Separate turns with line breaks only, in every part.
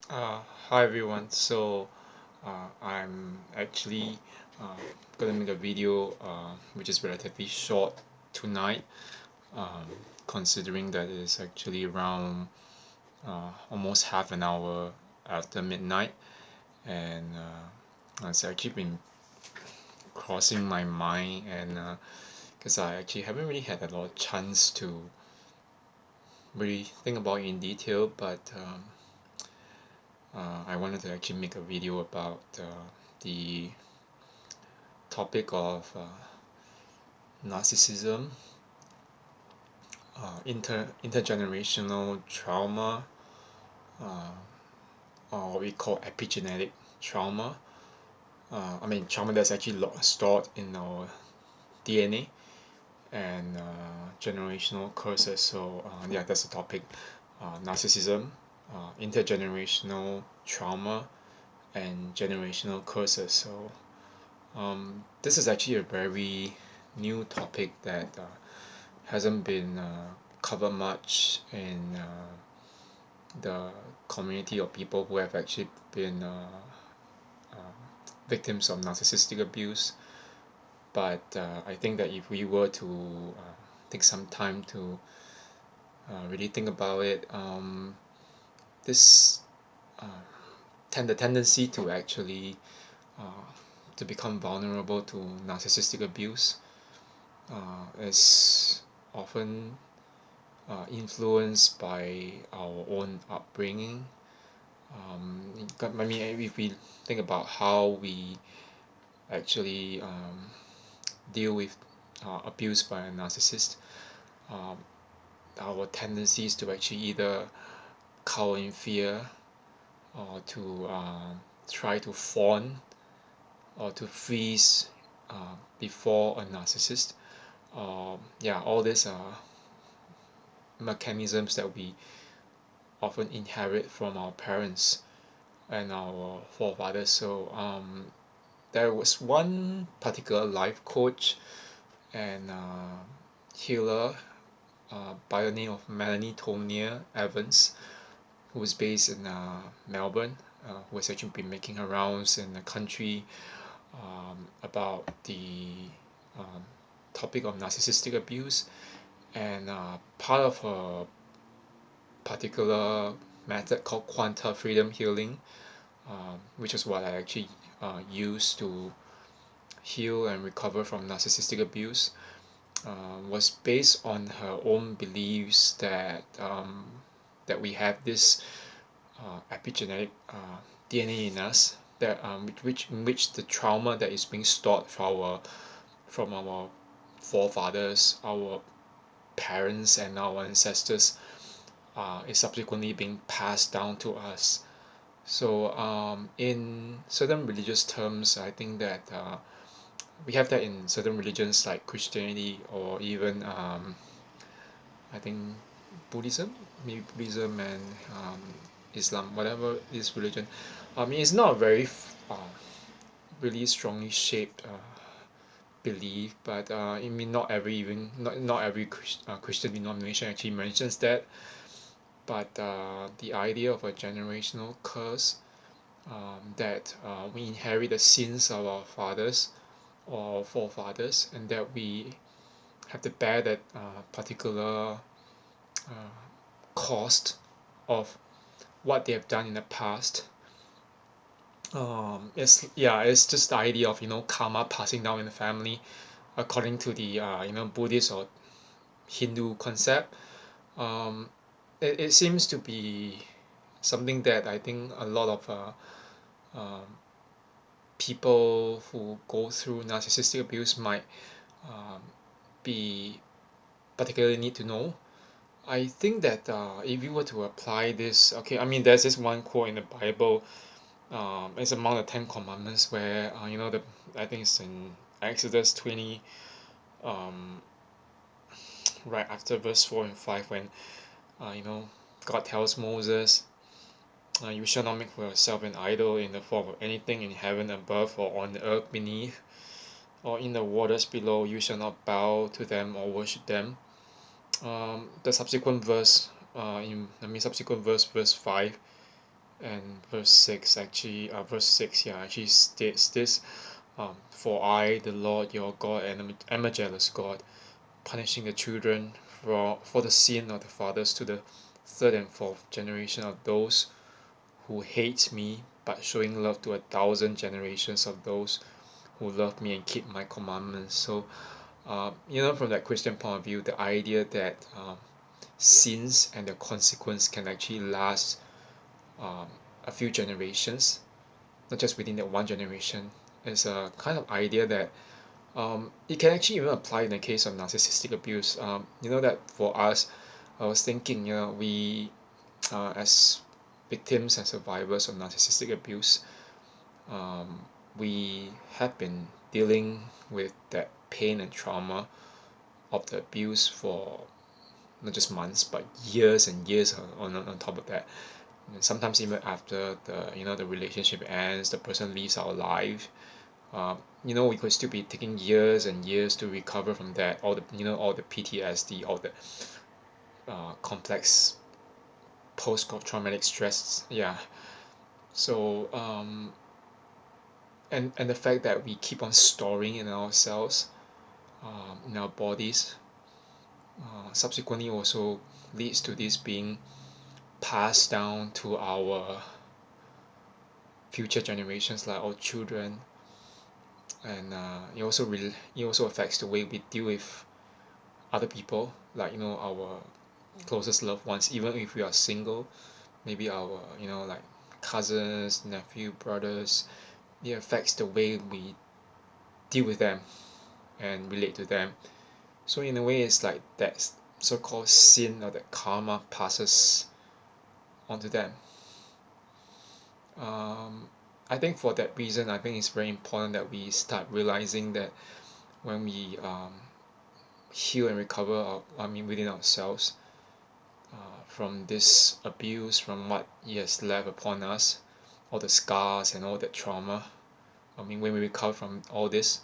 Hi everyone. I'm actually uh, gonna make a video which is relatively short tonight, um, considering that it's actually around almost half an hour after midnight, and it's actually been crossing my mind, and because I actually haven't really had a lot of chance to really think about it in detail, but I wanted to actually make a video about the topic of narcissism, intergenerational trauma, uh, or what we call epigenetic trauma. I mean, trauma that's actually stored in our DNA, and generational curses. Yeah, that's the topic. Narcissism, intergenerational trauma, and generational curses. This is actually a very new topic that hasn't been covered much in the community of people who have actually been victims of narcissistic abuse. But I think that if we were to take some time to really think about it, this uh, the tendency to actually uh, to become vulnerable to narcissistic abuse is often influenced by our own upbringing. I mean, if we think about how we actually deal with abuse by a narcissist, um, our tendencies to actually either cower in fear or to try to fawn or to freeze before a narcissist. Yeah, all these are mechanisms that we often inherit from our parents and our forefathers. There was one particular life coach and healer by the name of Melanie Tonia Evans, who is based in Melbourne, who has actually been making her rounds in the country about the um, topic of narcissistic abuse. And part of her particular method called quanta freedom healing, which is what I actually use to heal and recover from narcissistic abuse, was based on her own beliefs that we have this epigenetic DNA in us that in which the trauma that is being stored from our forefathers, our parents, and our ancestors is subsequently being passed down to us. In certain religious terms, I think that we have that in certain religions like Christianity or even I think Buddhism, maybe Buddhism and Islam, whatever is religion. I mean, it's not a very really strongly shaped belief, but I mean, not every Christian denomination actually mentions that. But the idea of a generational curse, that we inherit the sins of our fathers or forefathers, and that we have to bear that particular uh, cost of what they have done in the past. It's just the idea of karma passing down in the family, according to the Buddhist or Hindu concept. Um, it seems to be something that I think a lot of people who go through narcissistic abuse might um, be particularly need to know. I think that if you were to apply this, okay, I mean, there's this one quote in the Bible. It's among the Ten Commandments where I think it's in Exodus 20, um, right after verse 4 and 5, when you know God tells Moses, "You shall not make for yourself an idol in the form of anything in heaven above or on the earth beneath or in the waters below. You shall not bow to them or worship them." The subsequent verse, verse 5, And verse 6, yeah, actually states this, for I, the Lord your God, am a jealous God, punishing the children for the sin of the fathers to the third and fourth generation of those who hate me, but showing love to 1,000 generations of those who love me and keep my commandments. So, from that Christian point of view, the idea that sins and the consequence can actually last um, a few generations, not just within that one generation, is a kind of idea that it can actually even apply in the case of narcissistic abuse. That for us, I was thinking, we as victims and survivors of narcissistic abuse, um, we have been dealing with that pain and trauma of the abuse for not just months but years and years on top of that. And sometimes even after the relationship ends, the person leaves our life. We could still be taking years and years to recover from that, all the PTSD, all the complex post traumatic stress. Yeah. So and the fact that we keep on storing in ourselves, in our bodies, subsequently also leads to this being passed down to our future generations, like our children. And it also affects the way we deal with other people, like our closest loved ones, even if we are single, maybe our like cousins, nephew, brothers. It affects the way we deal with them and relate to them. So in a way, it's like that so-called sin or that karma passes onto them. um, I think for that reason, I think it's very important that we start realizing that when we heal and recover within ourselves, from this abuse, from what he has left upon us, all the scars and all that trauma. When we recover from all this,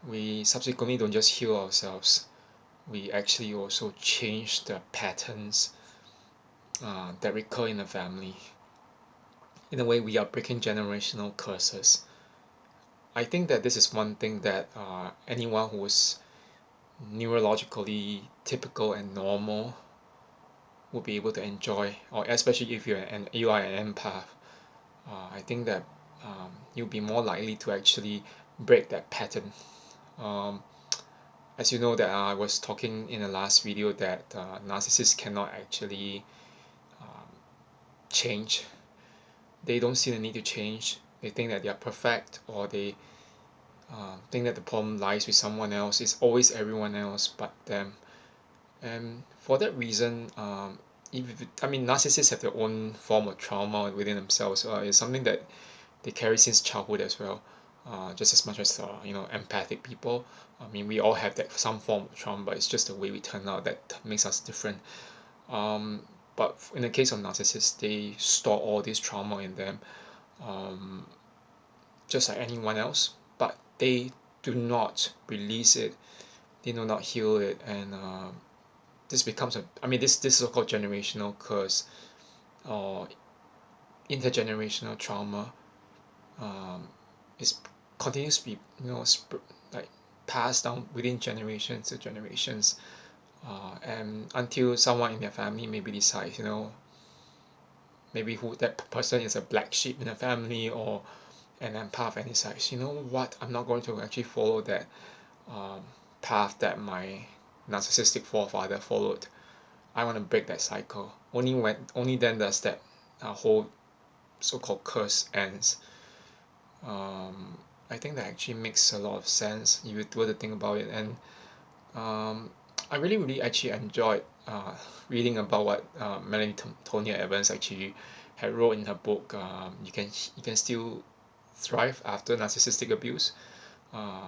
we subsequently don't just heal ourselves, we actually also change the patterns that recur in the family. In a way, we are breaking generational curses. I think that this is one thing that anyone who is neurologically typical and normal would be able to enjoy, or especially if you are an empath. I think that you'll be more likely to actually break that pattern. Um, as you know, that I was talking in the last video that narcissists cannot actually um, change. They don't see the need to change. They think that they are perfect, or they think that the problem lies with someone else. It's always everyone else but them. And for that reason, narcissists have their own form of trauma within themselves. It's something that they carry since childhood as well, just as much as empathic people. We all have that some form of trauma, but it's just the way we turn out that makes us different. Um, but in the case of narcissists, they store all this trauma in them, um, just like anyone else, but they do not release it. They do not heal it, and this becomes this so-called generational curse or intergenerational trauma, um, is continues to be like passed down within generations to generations, and until someone in their family maybe decides, maybe who that person is a black sheep in the family or an empath, and decides, what, I'm not going to actually follow that um, path that my narcissistic forefather followed. I want to break that cycle. Only then does that whole so-called curse ends. um, I think that actually makes a lot of sense if you were to think about it. And um, I really really actually enjoyed reading about what Melanie Tonia Evans actually had wrote in her book, you can still thrive after narcissistic abuse.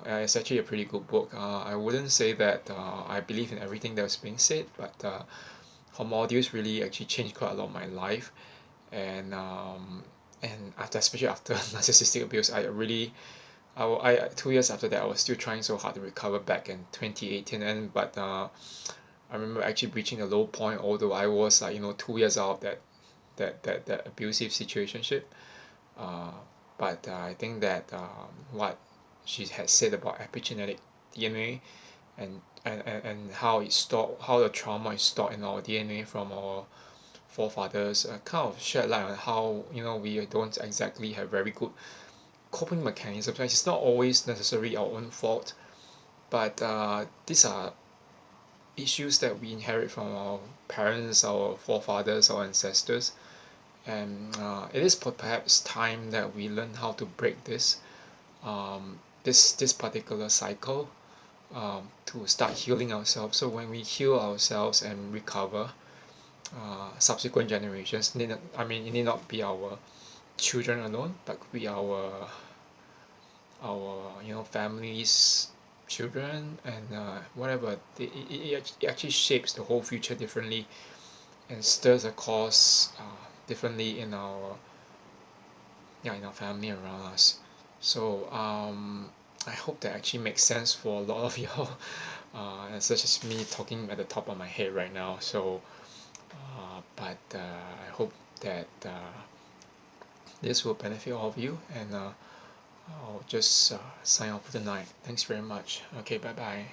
It's actually a pretty good book. I wouldn't say that I believe in everything that was being said, but her modules really actually changed quite a lot of my life. And especially after narcissistic abuse, I 2 years after that, I was still trying so hard to recover back in 2018. But I remember actually reaching a low point, although I was 2 years out of that that abusive situationship. uh, but I think that what she had said about epigenetic DNA and how it's stored, how the trauma is stored in our DNA from our forefathers, kind of shed light on how we don't exactly have very good coping mechanisms. It's not always necessarily our own fault, but these are issues that we inherit from our parents, our forefathers, our ancestors, and it is perhaps time that we learn how to break this particular cycle, to start healing ourselves. So when we heal ourselves and recover, subsequent generations it need not be our children alone, but be our families, children, and whatever. It actually shapes the whole future differently and stirs a cause differently in our family around us. So I hope that actually makes sense for a lot of y'all. It's just me talking at the top of my head right now. So but I hope that this will benefit all of you, and I'll just sign off for the night. Thanks very much. Okay, bye bye.